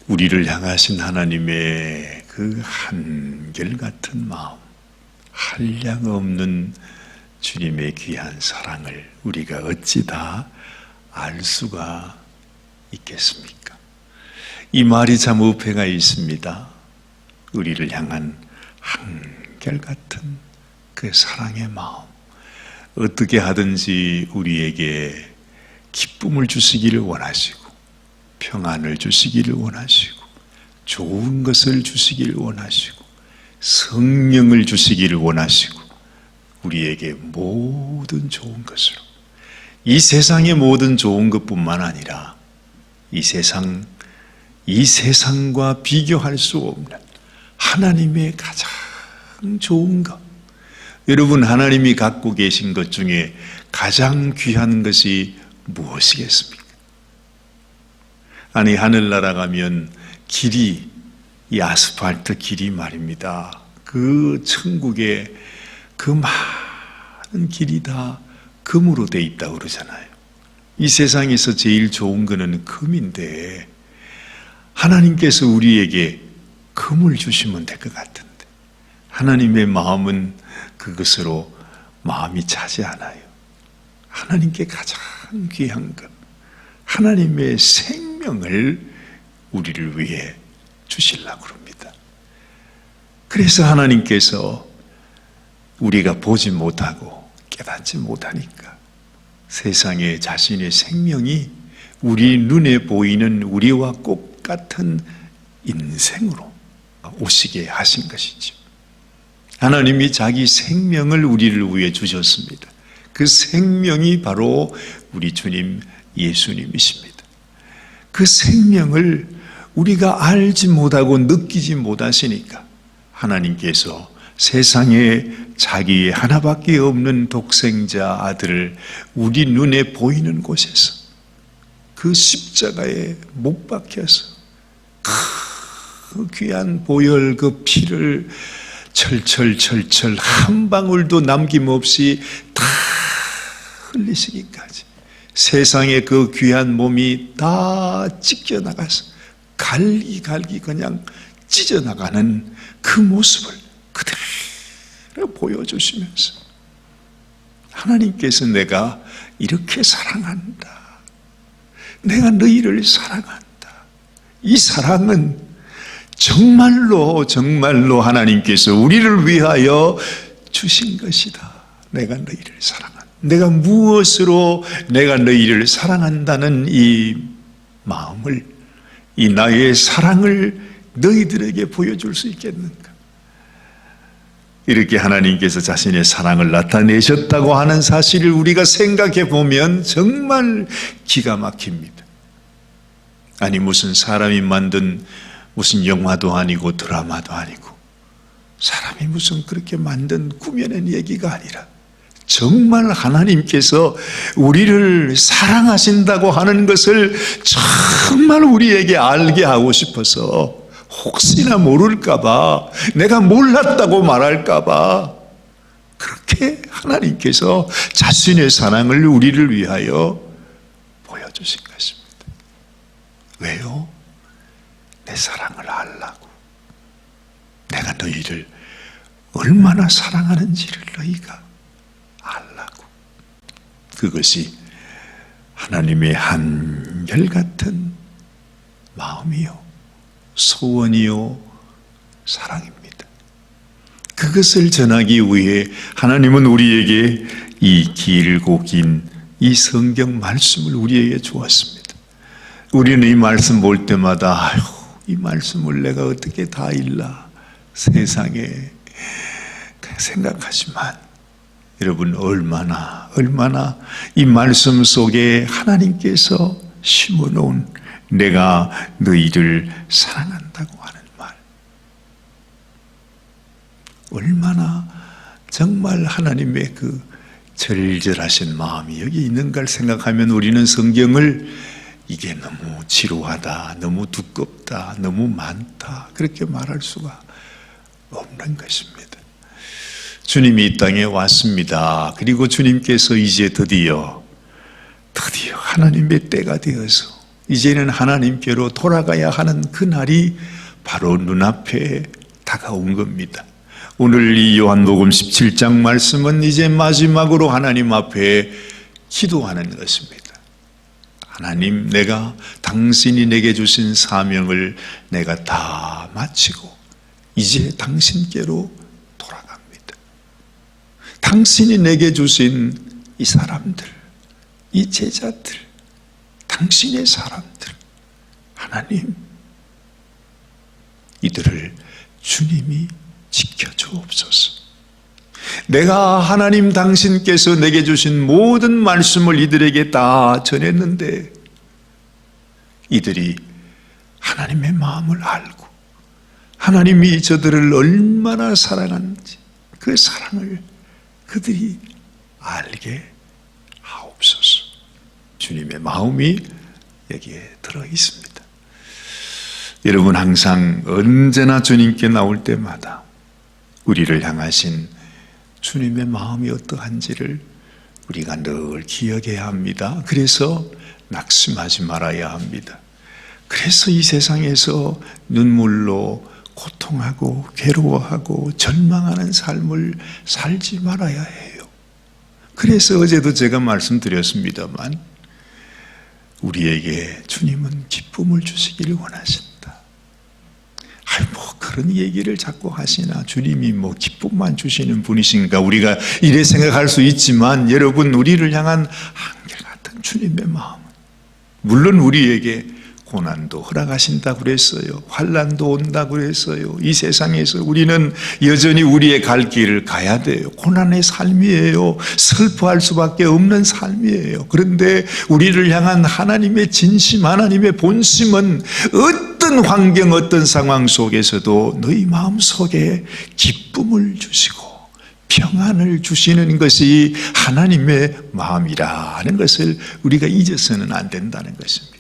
우리를 향하신 하나님의 그 한결같은 마음, 한량없는 주님의 귀한 사랑을 우리가 어찌 다 알 수가 있겠습니까? 이 말이 참 어폐가 있습니다. 우리를 향한 한결같은 그 사랑의 마음, 어떻게 하든지 우리에게 기쁨을 주시기를 원하시고 평안을 주시기를 원하시고 좋은 것을 주시기를 원하시고 성령을 주시기를 원하시고 우리에게 모든 좋은 것으로, 이 세상의 모든 좋은 것뿐만 아니라 이 세상과 비교할 수 없는 하나님의 가장 좋은 것, 여러분, 하나님이 갖고 계신 것 중에 가장 귀한 것이 무엇이겠습니까? 아니, 하늘나라 가면 길이, 이 아스팔트 길이 말입니다. 그 천국에 그 많은 길이 다 금으로 돼 있다고 그러잖아요. 이 세상에서 제일 좋은 거는 금인데 하나님께서 우리에게 금을 주시면 될 것 같은데 하나님의 마음은 그것으로 마음이 차지 않아요. 하나님께 가장 귀한 것, 하나님의 생명을 우리를 위해 주시려고 합니다. 그래서 하나님께서 우리가 보지 못하고 깨닫지 못하니까 세상에 자신의 생명이 우리 눈에 보이는 우리와 똑같은 인생으로 오시게 하신 것이죠. 하나님이 자기 생명을 우리를 위해 주셨습니다. 그 생명이 바로 우리 주님 예수님이십니다. 그 생명을 우리가 알지 못하고 느끼지 못하시니까 하나님께서 세상에 자기의 하나밖에 없는 독생자 아들을 우리 눈에 보이는 곳에서 그 십자가에 못 박혀서 그 귀한 보혈 그 피를 철철철철 한 방울도 남김없이 다 흘리시기까지 세상에 그 귀한 몸이 다 찢겨나가서 갈기갈기 그냥 찢어나가는 그 모습을 그대로 보여주시면서 하나님께서 내가 이렇게 사랑한다, 내가 너희를 사랑한다, 이 사랑은 정말로 하나님께서 우리를 위하여 주신 것이다. 내가 너희를 사랑한다. 내가 무엇으로 내가 너희를 사랑한다는 이 마음을, 이 나의 사랑을 너희들에게 보여줄 수 있겠는가? 이렇게 하나님께서 자신의 사랑을 나타내셨다고 하는 사실을 우리가 생각해 보면 정말 기가 막힙니다. 아니, 무슨 사람이 만든 무슨 영화도 아니고 드라마도 아니고 사람이 무슨 그렇게 만든 꾸며낸 얘기가 아니라 정말 하나님께서 우리를 사랑하신다고 하는 것을 정말 우리에게 알게 하고 싶어서, 혹시나 모를까봐, 내가 몰랐다고 말할까봐 그렇게 하나님께서 자신의 사랑을 우리를 위하여 보여주신 것입니다. 왜요? 내 사랑을 알라고. 내가 너희를 얼마나 사랑하는지를 너희가 알라고. 그것이 하나님의 한결같은 마음이요, 소원이요, 사랑입니다. 그것을 전하기 위해 하나님은 우리에게 이 길고 긴 이 성경 말씀을 우리에게 주었습니다. 우리는 이 말씀 볼 때마다 아유, 이 말씀을 내가 어떻게 다 읽나 세상에 생각하지만, 여러분, 얼마나 이 말씀 속에 하나님께서 심어놓은 내가 너희를 사랑한다고 하는 말, 얼마나 정말 하나님의 그 절절하신 마음이 여기 있는가를 생각하면 우리는 성경을 이게 너무 지루하다, 너무 두껍다, 너무 많다 그렇게 말할 수가 없는 것입니다. 주님이 이 땅에 왔습니다. 그리고 주님께서 이제 드디어 하나님의 때가 되어서 이제는 하나님께로 돌아가야 하는 그날이 바로 눈앞에 다가온 겁니다. 오늘 이 요한복음 17장 말씀은 이제 마지막으로 하나님 앞에 기도하는 것입니다. 하나님, 내가 당신이 내게 주신 사명을 내가 다 마치고 이제 당신께로 돌아갑니다. 당신이 내게 주신 이 사람들, 이 제자들, 당신의 사람들, 하나님, 이들을 주님이 지켜주옵소서. 내가 하나님 당신께서 내게 주신 모든 말씀을 이들에게 다 전했는데 이들이 하나님의 마음을 알고 하나님이 저들을 얼마나 사랑하는지 그 사랑을 그들이 알게 하옵소서. 주님의 마음이 여기에 들어 있습니다. 여러분, 항상 언제나 주님께 나올 때마다 우리를 향하신 주님의 마음이 어떠한지를 우리가 늘 기억해야 합니다. 그래서 낙심하지 말아야 합니다. 그래서 이 세상에서 눈물로 고통하고 괴로워하고 절망하는 삶을 살지 말아야 해요. 그래서 어제도 제가 말씀드렸습니다만 우리에게 주님은 기쁨을 주시기를 원하신다. 그런 얘기를 자꾸 하시나, 주님이 기쁨만 주시는 분이신가, 우리가 이래 생각할 수 있지만 여러분, 우리를 향한 한결같은 주님의 마음은 물론 우리에게 고난도 허락하신다고 그랬어요. 환난도 온다고 그랬어요. 이 세상에서 우리는 여전히 우리의 갈 길을 가야 돼요. 고난의 삶이에요. 슬퍼할 수밖에 없는 삶이에요. 그런데 우리를 향한 하나님의 진심, 하나님의 본심은 어떤 환경, 어떤 상황 속에서도 너희 마음속에 기쁨을 주시고 평안을 주시는 것이 하나님의 마음이라는 것을 우리가 잊어서는 안 된다는 것입니다.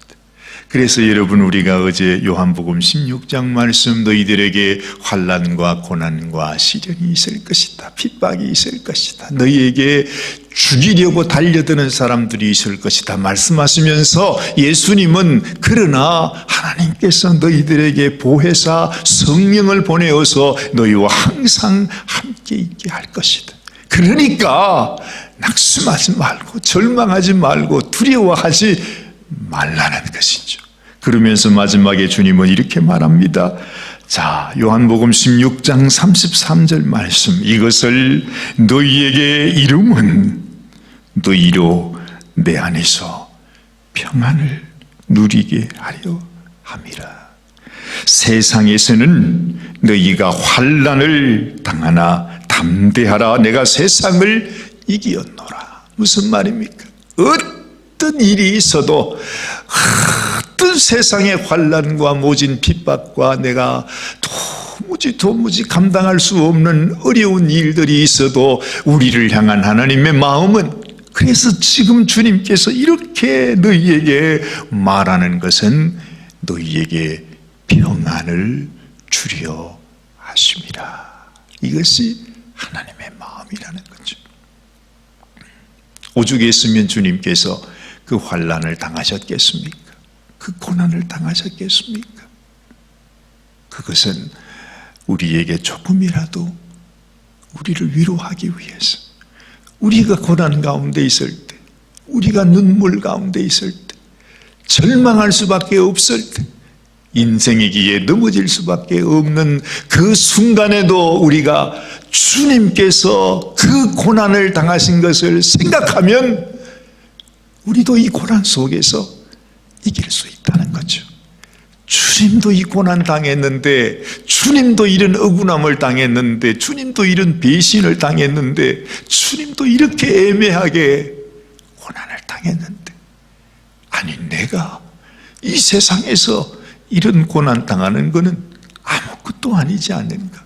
그래서 여러분, 우리가 어제 요한복음 16장 말씀, 너희들에게 환난과 고난과 시련이 있을 것이다, 핍박이 있을 것이다, 너희에게 죽이려고 달려드는 사람들이 있을 것이다 말씀하시면서 예수님은 그러나 하나님께서 너희들에게 보혜사 성령을 보내어서 너희와 항상 함께 있게 할 것이다. 그러니까 낙심하지 말고 절망하지 말고 두려워하지 말라는 것이죠. 그러면서 마지막에 주님은 이렇게 말합니다. 자, 요한복음 16장 33절 말씀, 이것을 너희에게 이름은 너희로 내 안에서 평안을 누리게 하려 함이라. 세상에서는 너희가 환난을 당하나 담대하라, 내가 세상을 이기었노라. 무슨 말입니까? 어떤 일이 있어도, 어떤 세상의 환난과 모진 핍박과 내가 도무지 감당할 수 없는 어려운 일들이 있어도 우리를 향한 하나님의 마음은, 그래서 지금 주님께서 이렇게 너희에게 말하는 것은 너희에게 평안을 주려 하심이라. 이것이 하나님의 마음이라는 거죠. 오죽했으면 주님께서 그 환난을 당하셨겠습니까? 그 고난을 당하셨겠습니까? 그것은 우리에게 조금이라도 우리를 위로하기 위해서, 우리가 고난 가운데 있을 때, 우리가 눈물 가운데 있을 때, 절망할 수밖에 없을 때, 인생이기에 넘어질 수밖에 없는 그 순간에도 우리가 주님께서 그 고난을 당하신 것을 생각하면 우리도 이 고난 속에서 이길 수 있다는 거죠. 주님도 이 고난 당했는데, 주님도 이런 억울함을 당했는데, 주님도 이런 배신을 당했는데, 주님도 이렇게 애매하게 고난을 당했는데, 아니 내가 이 세상에서 이런 고난 당하는 것은 아무것도 아니지 않는가?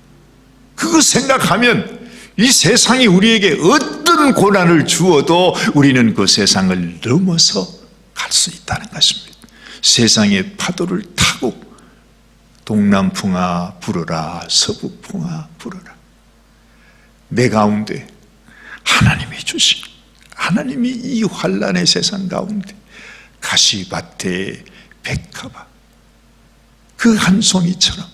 그거 생각하면 이 세상이 우리에게 어떤 고난을 주어도 우리는 그 세상을 넘어서 갈 수 있다는 것입니다. 세상의 파도를 타고 동남풍아 불어라, 서북풍아 불어라. 내 가운데 하나님이 주신, 하나님이 이 환난의 세상 가운데 가시밭에 백합화 그 한 송이처럼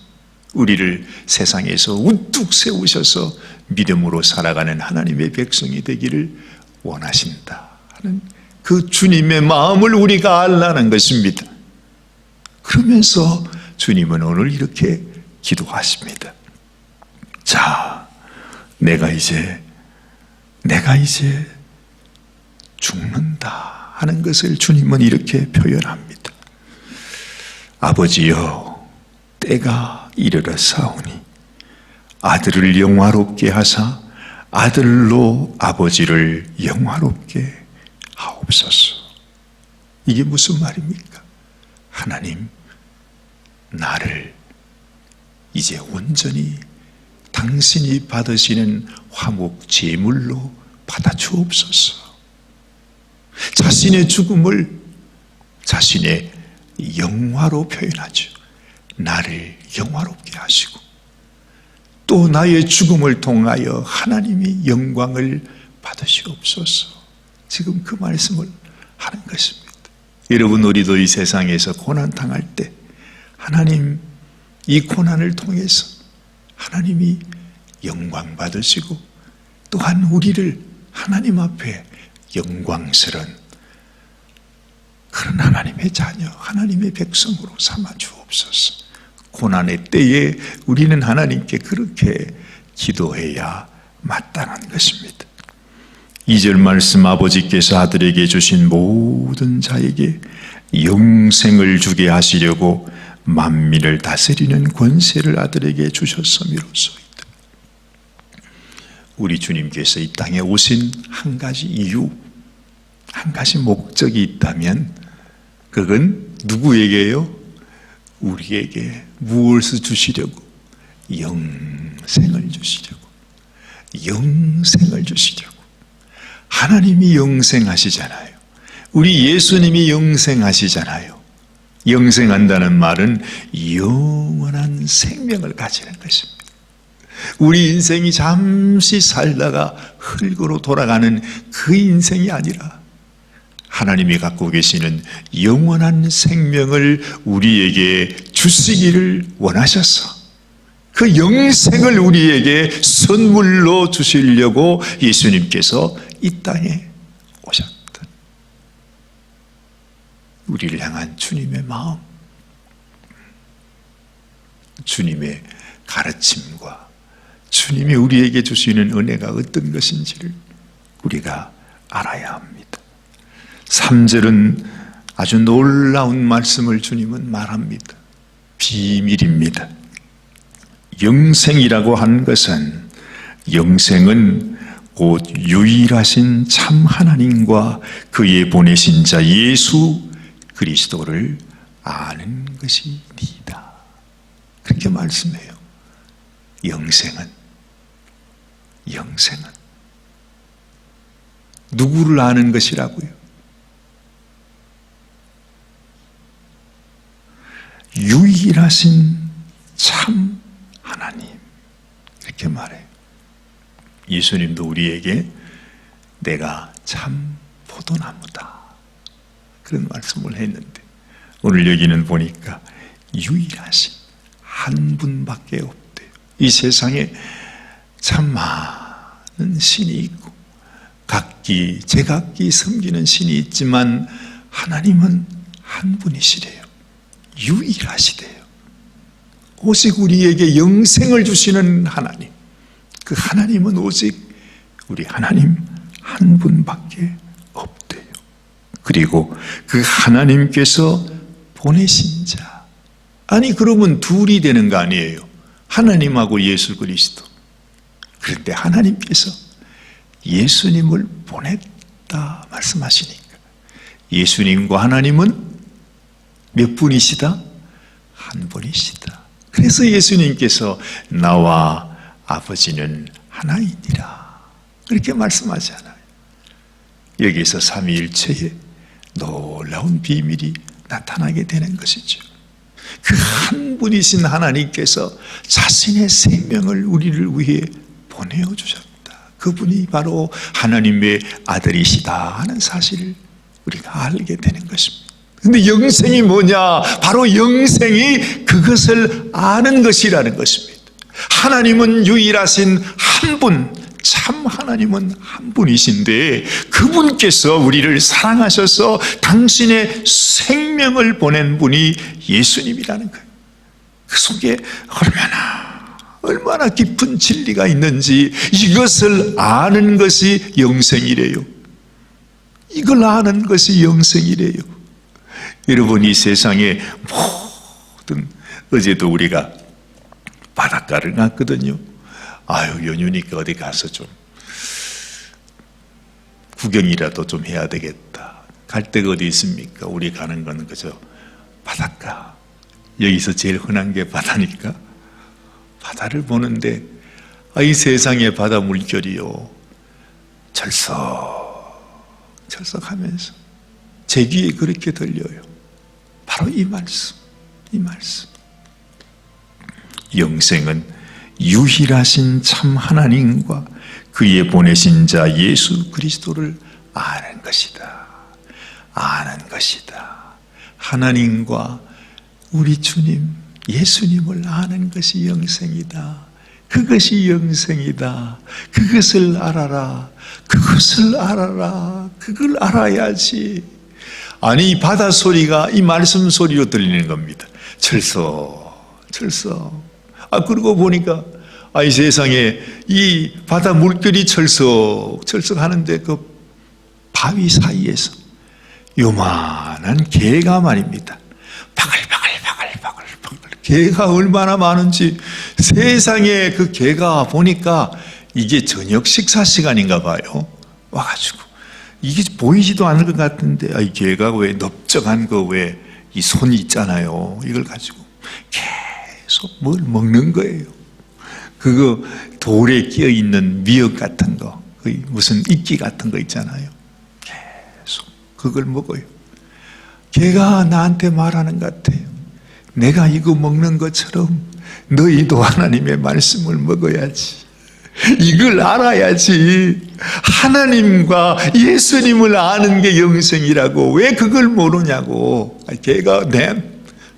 우리를 세상에서 우뚝 세우셔서 믿음으로 살아가는 하나님의 백성이 되기를 원하신다 하는 그 주님의 마음을 우리가 알라는 것입니다. 그러면서 주님은 오늘 이렇게 기도하십니다. 자, 내가 이제 죽는다 하는 것을 주님은 이렇게 표현합니다. 아버지여, 때가 이르렀사오니 아들을 영화롭게 하사 아들로 아버지를 영화롭게 하옵소서. 이게 무슨 말입니까? 하나님, 나를 이제 온전히 당신이 받으시는 화목 제물로 받아주옵소서. 자신의 죽음을 자신의 영화로 표현하죠. 나를 영화롭게 하시고 또 나의 죽음을 통하여 하나님이 영광을 받으시옵소서. 지금 그 말씀을 하는 것입니다. 여러분, 우리도 이 세상에서 고난당할 때 하나님, 이 고난을 통해서 하나님이 영광 받으시고 또한 우리를 하나님 앞에 영광스러운 그런 하나님의 자녀, 하나님의 백성으로 삼아 주옵소서. 고난의 때에 우리는 하나님께 그렇게 기도해야 마땅한 것입니다. 2절 말씀, 아버지께서 아들에게 주신 모든 자에게 영생을 주게 하시려고 만민을 다스리는 권세를 아들에게 주셨음이로소이다. 우리 주님께서 이 땅에 오신 한 가지 이유, 한 가지 목적이 있다면 그건 누구에게요? 우리에게 무엇을 주시려고? 영생을 주시려고. 영생을 주시려고. 하나님이 영생하시잖아요. 우리 예수님이 영생하시잖아요. 영생한다는 말은 영원한 생명을 가지는 것입니다. 우리 인생이 잠시 살다가 흙으로 돌아가는 그 인생이 아니라 하나님이 갖고 계시는 영원한 생명을 우리에게 주시기를 원하셔서 그 영생을 우리에게 선물로 주시려고 예수님께서 이 땅에 오셨다. 우리를 향한 주님의 마음, 주님의 가르침과 주님이 우리에게 주시는 은혜가 어떤 것인지를 우리가 알아야 합니다. 3절은 아주 놀라운 말씀을 주님은 말합니다. 비밀입니다. 영생이라고 하는 것은, 영생은 곧 유일하신 참 하나님과 그의 보내신 자 예수 그리스도를 아는 것이니이다. 그렇게 말씀해요. 영생은 누구를 아는 것이라고요? 유일하신 참 하나님, 이렇게 말해요. 예수님도 우리에게 내가 참 포도나무다, 그런 말씀을 했는데 오늘 여기는 보니까 유일하신 한 분밖에 없대요. 이 세상에 참 많은 신이 있고 각기 제각기 섬기는 신이 있지만 하나님은 한 분이시래요. 유일하시대요. 오직 우리에게 영생을 주시는 하나님, 그 하나님은 오직 우리 하나님 한 분밖에 없대요. 그리고 그 하나님께서 보내신 자, 아니 그러면 둘이 되는 거 아니에요? 하나님하고 예수 그리스도. 그런데 하나님께서 예수님을 보냈다 말씀하시니까 예수님과 하나님은 몇 분이시다? 한 분이시다. 그래서 예수님께서 나와 아버지는 하나이니라, 그렇게 말씀하잖아요. 여기서 삼위일체의 놀라운 비밀이 나타나게 되는 것이죠. 그 한 분이신 하나님께서 자신의 생명을 우리를 위해 보내어 주셨다. 그분이 바로 하나님의 아들이시다 하는 사실을 우리가 알게 되는 것입니다. 근데 영생이 뭐냐? 바로 영생이 그것을 아는 것이라는 것입니다. 하나님은 유일하신 한 분, 참 하나님은 한 분이신데 그분께서 우리를 사랑하셔서 당신의 생명을 보낸 분이 예수님이라는 거예요. 그 속에 얼마나 깊은 진리가 있는지 이것을 아는 것이 영생이래요. 이걸 아는 것이 영생이래요. 여러분, 이 세상의 모든, 어제도 우리가 바닷가를 갔거든요. 아유, 연휴니까 어디 가서 좀 구경이라도 좀 해야 되겠다. 갈 데가 어디 있습니까? 우리 가는 건 그저 바닷가. 여기서 제일 흔한 게 바다니까 바다를 보는데, 이 세상의 바다 물결이요, 철썩하면서 제 귀에 그렇게 들려요. 바로 이 말씀. 영생은 유일하신 참 하나님과 그의 보내신 자 예수 그리스도를 아는 것이다. 하나님과 우리 주님 예수님을 아는 것이 영생이다. 그것이 영생이다. 그것을 알아라. 그걸 알아야지. 아니, 이 바다 소리가 이 말씀 소리로 들리는 겁니다. 철썩. 그러고 보니까 이 세상에 이 바다 물결이 철썩하는데 그 바위 사이에서 요만한 개가 말입니다. 바글바글 개가 얼마나 많은지, 세상에 그 개가 보니까 이게 저녁 식사 시간인가 봐요. 와가지고 이게 보이지도 않을 것 같은데 이 개가 왜 넓적한 거 왜 이 손이 있잖아요. 이걸 가지고 계속 뭘 먹는 거예요. 그거 돌에 끼어 있는 미역 같은 거, 무슨 이끼 같은 거 있잖아요. 계속 그걸 먹어요. 개가 나한테 말하는 것 같아요. 내가 이거 먹는 것처럼 너희도 하나님의 말씀을 먹어야지. 이걸 알아야지. 하나님과 예수님을 아는 게 영생이라고. 왜 그걸 모르냐고. 걔가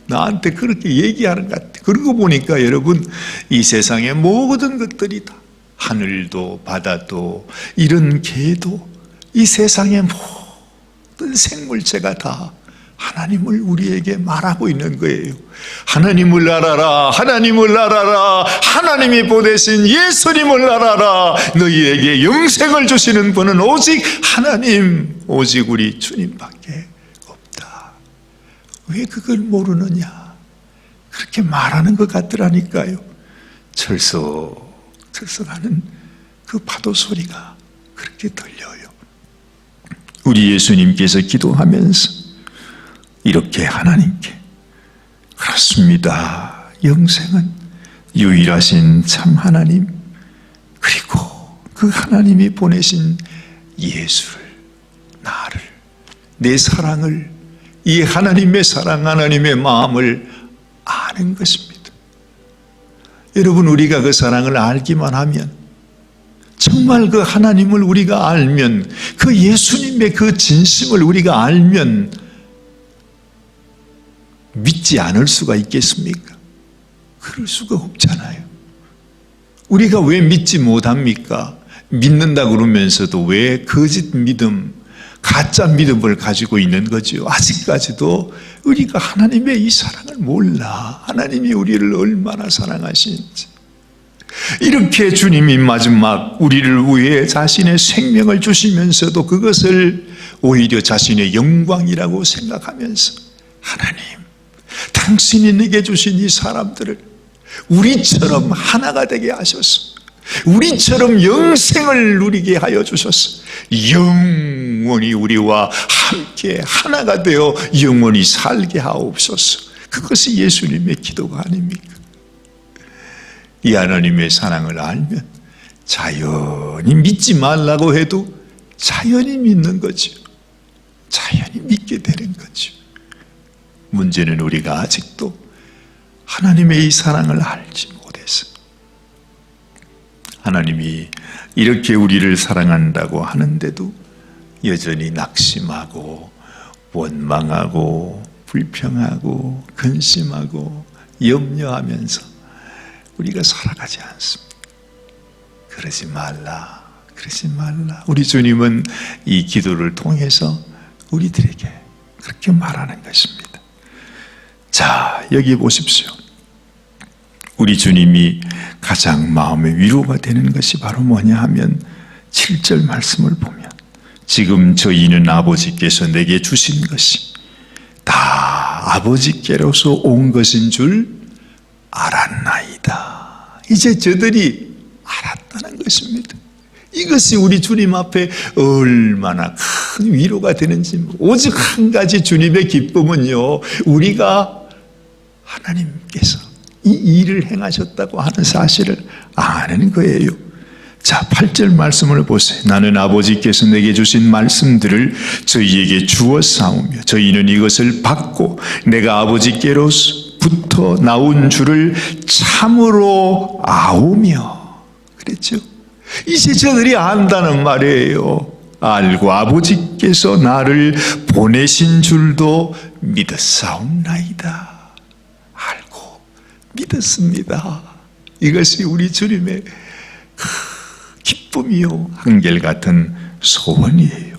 나한테 그렇게 얘기하는 것 같아. 그러고 보니까 여러분, 이 세상의 모든 것들이 다, 하늘도 바다도 이런 개도, 이 세상의 모든 생물체가 다 하나님을 우리에게 말하고 있는 거예요. 하나님을 알아라. 하나님이 보내신 예수님을 알아라. 너희에게 영생을 주시는 분은 오직 하나님, 오직 우리 주님밖에 없다. 왜 그걸 모르느냐? 그렇게 말하는 것 같더라니까요. 철썩하는 그 파도 소리가 그렇게 들려요. 우리 예수님께서 기도하면서 이렇게 하나님께, 그렇습니다. 영생은 유일하신 참 하나님, 그리고 그 하나님이 보내신 예수를, 나를, 내 사랑을, 이 하나님의 사랑, 하나님의 마음을 아는 것입니다. 여러분, 우리가 그 사랑을 알기만 하면, 정말 그 하나님을 우리가 알면, 그 예수님의 그 진심을 우리가 알면 믿지 않을 수가 있겠습니까? 그럴 수가 없잖아요. 우리가 왜 믿지 못합니까? 믿는다 그러면서도 왜 거짓 믿음, 가짜 믿음을 가지고 있는 거죠. 아직까지도 우리가 하나님의 이 사랑을 몰라. 하나님이 우리를 얼마나 사랑하시는지. 이렇게 주님이 마지막 우리를 위해 자신의 생명을 주시면서도 그것을 오히려 자신의 영광이라고 생각하면서, 하나님, 당신이 내게 주신 이 사람들을 우리처럼 하나가 되게 하셔서 우리처럼 영생을 누리게 하여 주셔서 영원히 우리와 함께 하나가 되어 영원히 살게 하옵소서. 그것이 예수님의 기도가 아닙니까? 이 하나님의 사랑을 알면 자연히 믿지 말라고 해도 자연히 믿는 거죠. 자연히 믿게 되는 거죠. 문제는 우리가 아직도 하나님의 이 사랑을 알지 못해서, 하나님이 이렇게 우리를 사랑한다고 하는데도 여전히 낙심하고 원망하고 불평하고 근심하고 염려하면서 우리가 살아가지 않습니다. 그러지 말라, 그러지 말라. 우리 주님은 이 기도를 통해서 우리들에게 그렇게 말하는 것입니다. 자, 여기 보십시오. 우리 주님이 가장 마음의 위로가 되는 것이 바로 뭐냐 하면 7절 말씀을 보면 지금 저희는 아버지께서 내게 주신 것이 다 아버지께로서 온 것인 줄 알았나이다. 이제 저들이 알았다는 것입니다. 이것이 우리 주님 앞에 얼마나 큰 위로가 되는지. 오직 한 가지 주님의 기쁨은요, 우리가 하나님께서 이 일을 행하셨다고 하는 사실을 아는 거예요. 자, 8절 말씀을 보세요. 나는 아버지께서 내게 주신 말씀들을 저희에게 주었사오며 저희는 이것을 받고 내가 아버지께로부터 나온 줄을 참으로 아오며 그랬죠. 이제 저들이 안다는 말이에요. 알고 아버지께서 나를 보내신 줄도 믿었사옵나이다. 알고 믿었습니다. 이것이 우리 주님의 기쁨이요, 한결같은 소원이에요.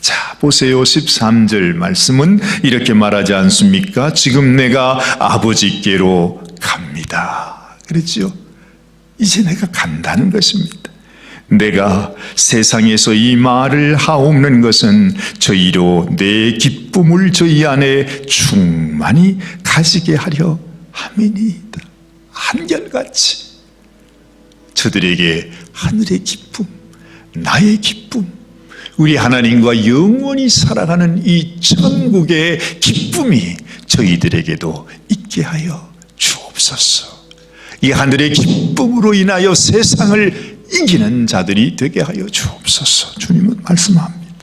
자, 보세요. 13절 말씀은 이렇게 말하지 않습니까? 지금 내가 아버지께로 갑니다. 그랬죠? 이제 내가 간다는 것입니다. 내가 세상에서 이 말을 하옵는 것은 저희로 내 기쁨을 저희 안에 충만히 가지게 하려 함이니이다. 한결같이 저들에게 하늘의 기쁨, 나의 기쁨, 우리 하나님과 영원히 살아가는 이 천국의 기쁨이 저희들에게도 있게 하여 주옵소서. 이 하늘의 기쁨으로 인하여 세상을 이기는 자들이 되게 하여 주옵소서. 주님은 말씀합니다.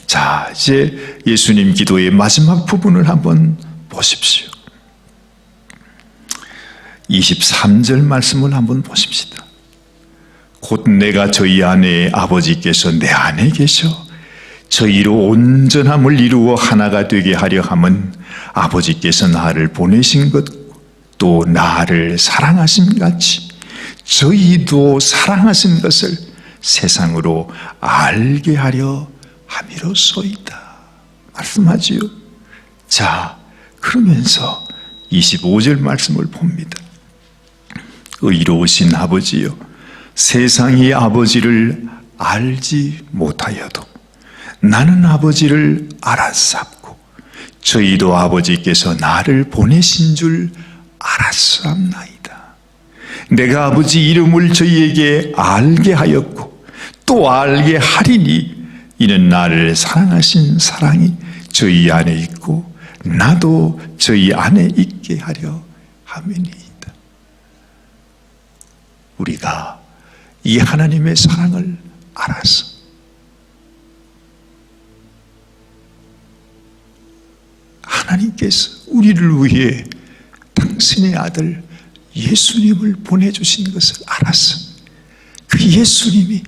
자, 이제 예수님 기도의 마지막 부분을 한번 보십시오. 23절 말씀을 한번 보십시다. 곧 내가 저희 안에 아버지께서 내 안에 계셔 저희로 온전함을 이루어 하나가 되게 하려 함은 아버지께서 나를 보내신 것 또 나를 사랑하신 같이 저희도 사랑하신 것을 세상으로 알게 하려 함이로소이다. 말씀하지요. 자, 그러면서 25절 말씀을 봅니다. 의로우신 아버지여, 세상이 아버지를 알지 못하여도 나는 아버지를 알았사옵고 저희도 아버지께서 나를 보내신 줄 알았사옵나이다. 내가 아버지 이름을 저희에게 알게 하였고 또 알게 하리니 이는 나를 사랑하신 사랑이 저희 안에 있고 나도 저희 안에 있게 하려 함이니이다. 우리가 이 하나님의 사랑을 알아서 하나님께서 우리를 위해 당신의 아들 예수님을 보내주신 것을 알아서 그 예수님이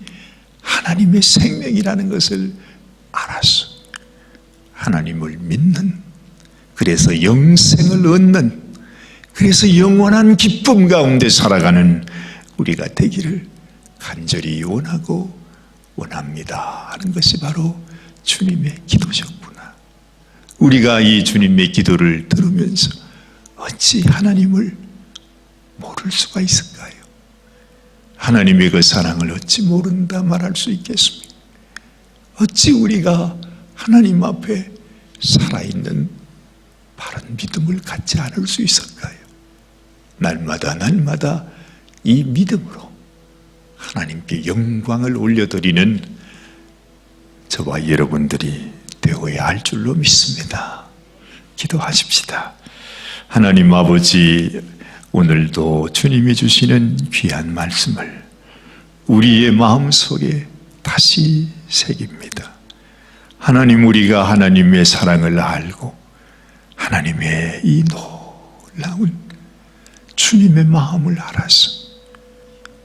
하나님의 생명이라는 것을 알아서 하나님을 믿는, 그래서 영생을 얻는, 그래서 영원한 기쁨 가운데 살아가는 우리가 되기를 간절히 원하고 원합니다 하는 것이 바로 주님의 기도셨구나. 우리가 이 주님의 기도를 들으면서 어찌 하나님을 모를 수가 있을까요? 하나님의 그 사랑을 어찌 모른다 말할 수 있겠습니까? 어찌 우리가 하나님 앞에 살아있는 바른 믿음을 갖지 않을 수 있을까요? 날마다 날마다 이 믿음으로 하나님께 영광을 올려드리는 저와 여러분들이 되어야 할 줄로 믿습니다. 기도하십시다. 하나님 아버지, 오늘도 주님이 주시는 귀한 말씀을 우리의 마음속에 다시 새깁니다. 하나님, 우리가 하나님의 사랑을 알고 하나님의 이 놀라운 주님의 마음을 알아서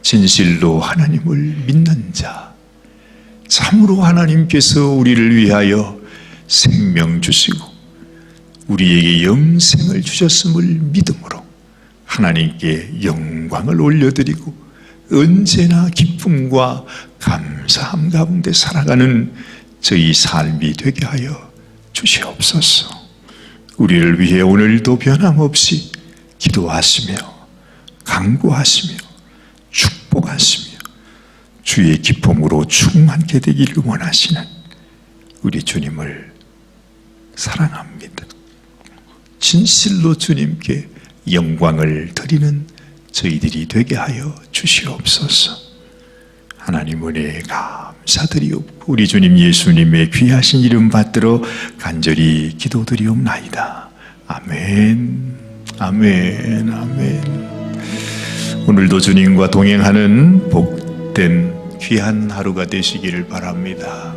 진실로 하나님을 믿는 자, 참으로 하나님께서 우리를 위하여 생명 주시고 우리에게 영생을 주셨음을 믿음으로 하나님께 영광을 올려드리고 언제나 기쁨과 감사함 가운데 살아가는 저희 삶이 되게 하여 주시옵소서. 우리를 위해 오늘도 변함없이 기도하시며 강구하시며 축복하시며 주의 기쁨으로 충만케 되기를 원하시는 우리 주님을 사랑합니다. 진실로 주님께 영광을 드리는 저희들이 되게 하여 주시옵소서. 하나님 은혜에 감사드리옵고 우리 주님 예수님의 귀하신 이름 받들어 간절히 기도드리옵나이다. 아멘, 아멘, 아멘. 오늘도 주님과 동행하는 복된 귀한 하루가 되시기를 바랍니다.